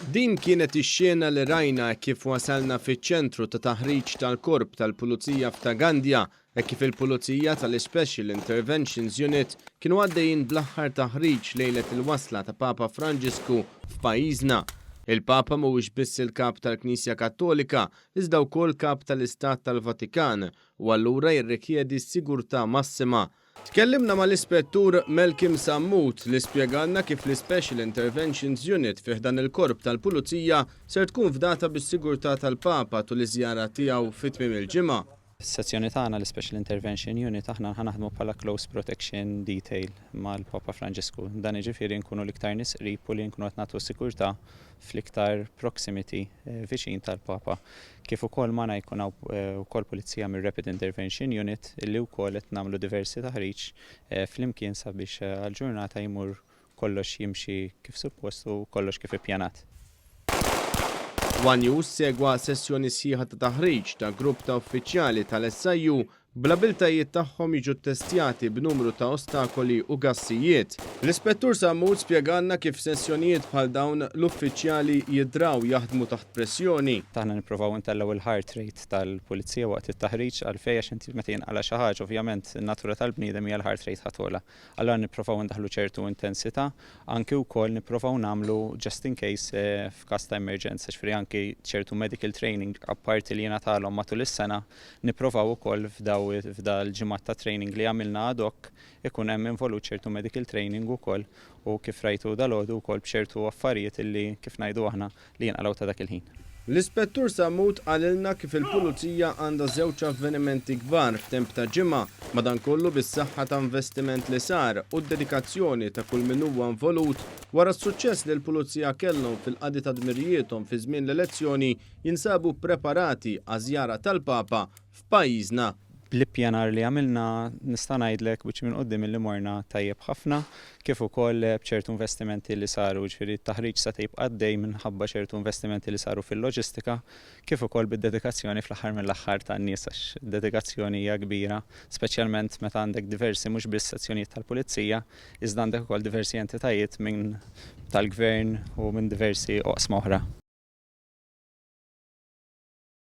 Din kienet ix-xena li rajna kif wasalna fiċ-ċentru ta' taħriġ tal-Korp tal-Pulizija f'Tagandja kif il-Pulizija tal-Special Interventions Unit kienu għaddejjin bl-aħħar taħriġ lejlet il-wasla ta' Papa Franġisku f'pajjiżna. Il-Papa mhuwiex biss il-Kap tal-Knisja Kattolika, iżda wkoll Kap tal-Istat tal-Vatikan u allura jirrikjedi s-sigurtà massima. Tkellimna mal-Ispettur Malcolm Sammut li spjegalna kif l-Special Interventions Unit fih dan il-Korp tal-Pulizija ser tkun fdata bis-sigurtà tal-Papa tul iż-żjara tiegħu fit-tmiem il-ġimgħa. Is-sezzjoni tagħna l-Special Intervention Unit aħna ħanaħdmu bħala Close Protection Detail mal-Papa Franġisku. Dan jiġifieri nkunu l-iktar nies qrib u li nkunu qed nagħtu sigurtà fl-iktar proximity viċin tal-Papa. Kif ukoll magħna jkun hawn ukoll pulizija mir-Rapid Intervention Unit illi wkoll qed nagħmlu diversi taħriġ flimkien sabiex għall-ġurnata jmur kollox jimxi kif suppost u kollox kif ippjanat. One News segwa sessjoni sħiħa ta' taħriġ ta' grupp ta' uffiċjali tal-SIU bl-abiltajiet tagħhom jiġu ttestjati b'numru ta' ostakoli u gassijiet. L-Ispettur Sammut spjegalna kif sessjonijiet bħal dawn l-uffiċjali jidraw jaħdmu taħt pressjoni. Aħna nippruvaw intellaw il-heart rate tal-pulizija waqt it-taħriġ għalfejn għax inti meta jinqala xi ħaġa ovvjament in-natura tal-bniedem hija l-heart rate ħatola. Allura nippruvaw ndaħlu ċertu intensità, anke wkoll nippruvaw nagħmlu just in case f'każ ta' emerġenza, ġifieri anke ċertu medical training apparti li jingħatalhom matul is-sena, nippruvaw ukoll f'dal ġimgħat ta' training li għamilna ad hoc ikun hemm involut ċertu medical training ukoll u kif rajtu dalgħodu wkoll b'ċertu affarijiet illi kif ngħidu aħna li jinqalgħu ta' dak il-ħin. L-Ispettur Sammut qalilna kif il-Pulizija għandha żewġ avvenimenti kbar f'temp ta' ġimgħa, madankollu bis-saħħa ta' investiment li sar u d-dedikazzjoni ta' kull min huwa involut wara s-suċċess li l-Pulizija kellhom fil-qadi ta' dmirijietom fi żmien l-elezzjoni jinsabu preparati għaż-żjara tal-Papa f'pajjiżna. Bl-ippjanar li għamilna nista' ngħidlek biċ minn quddiem illi morna tajjeb ħafna, kif ukoll b'ċertu investimenti li saru, ġifieri t-taħriġ sa tibqa' għaddej minħabba ċertu investimenti li saru fil-loġistika, kif ukoll bid-dedikazzjoni fl-aħħar mill-aħħar tan-nies għax dedikazzjoni hija kbira, speċjalment meta għandek diversi mhux biss sezzjonijiet tal-pulizija, iżda għandek ukoll diversi entitajiet minn tal-gvern u minn diversi oqsma oħra.